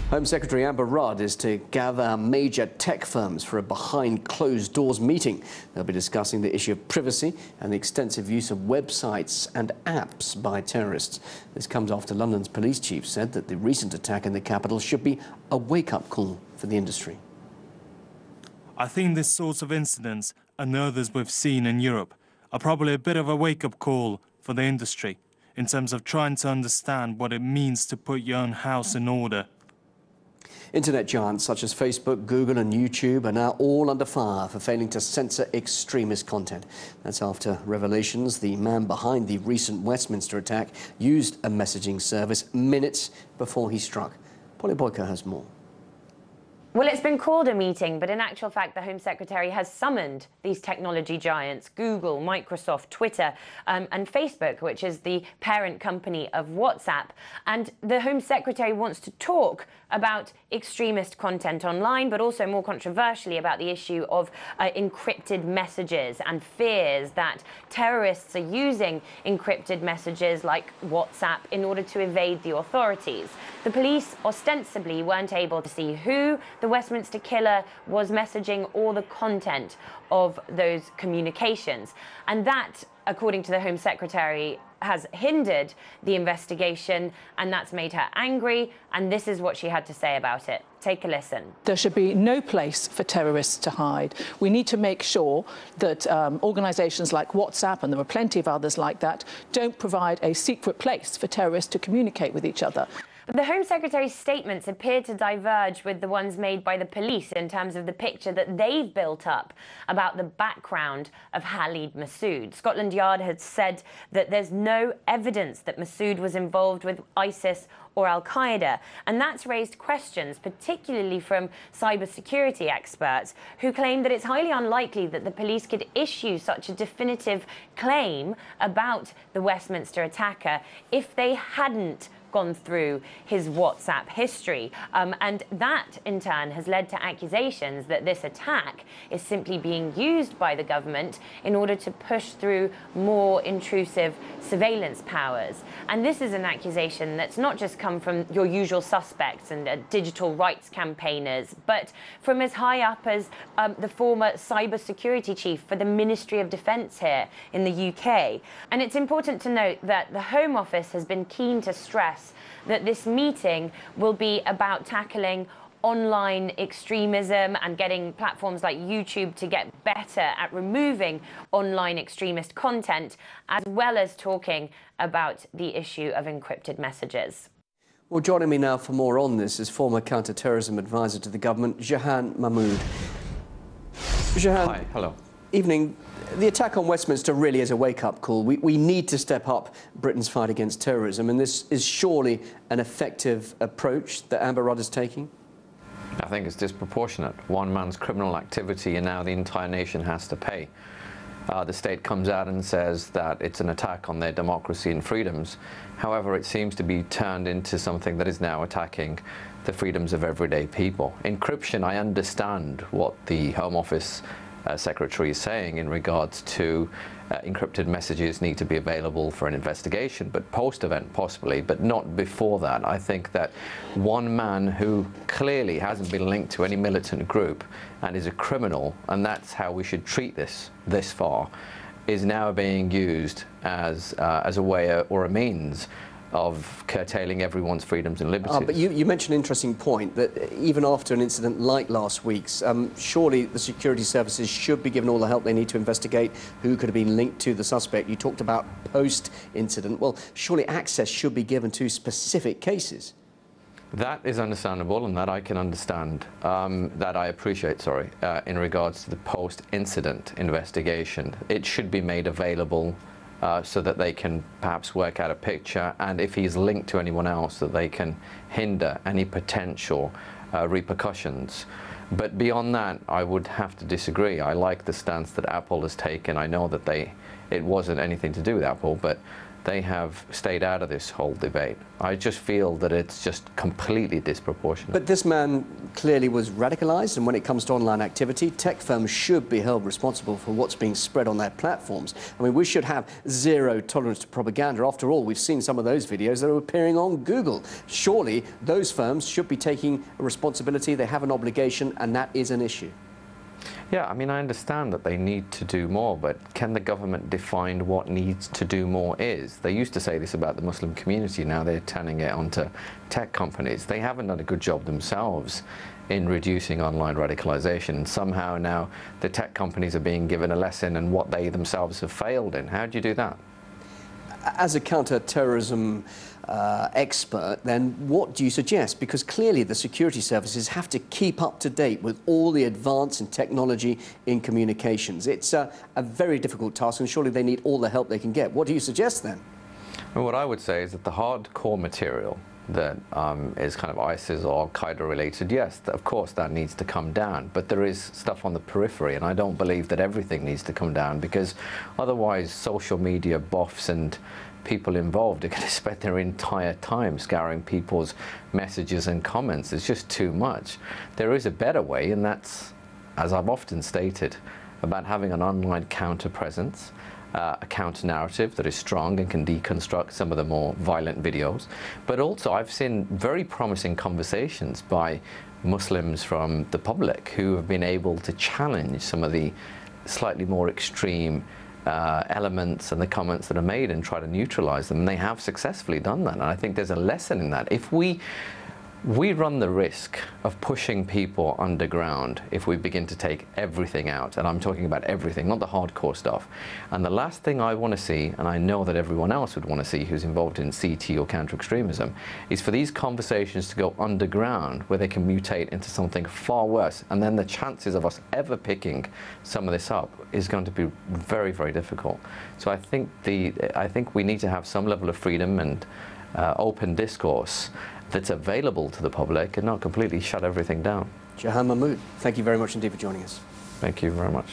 Home Secretary Amber Rudd is to gather major tech firms for a behind-closed-doors meeting. They'll be discussing the issue of privacy and the extensive use of websites and apps by terrorists. This comes after London's police chief said that the recent attack in the capital should be a wake-up call for the industry. I think this sorts of incidents and others we've seen in Europe are probably a bit of a wake-up call for the industry in terms of trying to understand what it means to put your own house in order. Internet giants such as Facebook, Google and YouTube are now all under fire for failing to censor extremist content. That's after revelations the man behind the recent Westminster attack used a messaging service minutes before he struck. Polly Boyko has more. Well, it's been called a meeting, but in actual fact, the Home Secretary has summoned these technology giants, Google, Microsoft, Twitter, and Facebook, which is the parent company of WhatsApp. And the Home Secretary wants to talk about extremist content online, but also more controversially about the issue of encrypted messages and fears that terrorists are using encrypted messages like WhatsApp in order to evade the authorities. The police ostensibly weren't able to see who the Westminster killer was messaging or the content of those communications. And that, according to the Home Secretary, has hindered the investigation, and that's made her angry, and this is what she had to say about it. Take a listen. There should be no place for terrorists to hide. We need to make sure that organisations like WhatsApp, and there are plenty of others like that, don't provide a secret place for terrorists to communicate with each other. The Home Secretary's statements appear to diverge with the ones made by the police in terms of the picture that they've built up about the background of Khalid Masood. Scotland Yard had said that there's no evidence that Masood was involved with ISIS or Al-Qaeda, and that's raised questions, particularly from cybersecurity experts, who claim that it's highly unlikely that the police could issue such a definitive claim about the Westminster attacker if they hadn't gone through his WhatsApp history. And that, in turn, has led to accusations that this attack is simply being used by the government in order to push through more intrusive surveillance powers. And this is an accusation that's not just come from your usual suspects and digital rights campaigners, but from as high up as the former cybersecurity chief for the Ministry of Defence here in the UK. And it's important to note that the Home Office has been keen to stress that this meeting will be about tackling online extremism and getting platforms like YouTube to get better at removing online extremist content, as well as talking about the issue of encrypted messages. Well, joining me now for more on this is former counter-terrorism advisor to the government, Jahan Mahmood. Jahan, hi, hello. Evening. The attack on Westminster really is a wake-up call. We need to step up Britain's fight against terrorism, and this is surely an effective approach that Amber Rudd is taking? I think it's disproportionate. One man's criminal activity, and now the entire nation has to pay. The state comes out and says that it's an attack on their democracy and freedoms. However, it seems to be turned into something that is now attacking the freedoms of everyday people. Encryption, I understand what the Home Office Secretary is saying in regards to encrypted messages need to be available for an investigation, but post-event possibly, but not before that. I think that one man who clearly hasn't been linked to any militant group and is a criminal, and that's how we should treat this far, is now being used as a way or a means of curtailing everyone's freedoms and liberties. But you mentioned an interesting point, that even after an incident like last week's, surely the security services should be given all the help they need to investigate who could have been linked to the suspect. You talked about post-incident. Well, surely access should be given to specific cases. That is understandable, and that I can understand, that I appreciate, sorry, in regards to the post-incident investigation. It should be made available so that they can perhaps work out a picture, and if he's linked to anyone else, that they can hinder any potential repercussions. But beyond that, I would have to disagree. I like the stance that Apple has taken. I know that it wasn't anything to do with Apple, but they have stayed out of this whole debate. I just feel that it's just completely disproportionate. But this man clearly was radicalized, and when it comes to online activity, tech firms should be held responsible for what's being spread on their platforms. I mean, we should have zero tolerance to propaganda. After all, we've seen some of those videos that are appearing on Google. Surely those firms should be taking a responsibility. They have an obligation, and that is an issue. Yeah, I mean, I understand that they need to do more, but can the government define what needs to do more is? They used to say this about the Muslim community, now they're turning it onto tech companies. They haven't done a good job themselves in reducing online radicalization, and somehow now the tech companies are being given a lesson in what they themselves have failed in. How do you do that? As a counter-terrorism expert, then what do you suggest? Because clearly the security services have to keep up to date with all the advance in technology in communications. It's a very difficult task, and surely they need all the help they can get. What do you suggest then? Well, what I would say is that the hardcore material that is kind of ISIS or Al-Qaeda related, yes, of course that needs to come down, but there is stuff on the periphery, and I don't believe that everything needs to come down, because otherwise social media buffs and people involved are going to spend their entire time scouring people's messages and comments. It's just too much. There is a better way, and that's, as I've often stated, about having an online counter presence, a counter narrative that is strong and can deconstruct some of the more violent videos. But also I've seen very promising conversations by Muslims from the public who have been able to challenge some of the slightly more extreme elements and the comments that are made and try to neutralize them. And they have successfully done that. And I think there's a lesson in that. If we run the risk of pushing people underground if we begin to take everything out, and I'm talking about everything, not the hardcore stuff. And the last thing I want to see, and I know that everyone else would want to see who's involved in CT or counter-extremism, is for these conversations to go underground where they can mutate into something far worse, and then the chances of us ever picking some of this up is going to be very, very difficult. So I think we need to have some level of freedom and open discourse that's available to the public and not completely shut everything down. Jahan Mahmood, thank you very much indeed for joining us. Thank you very much.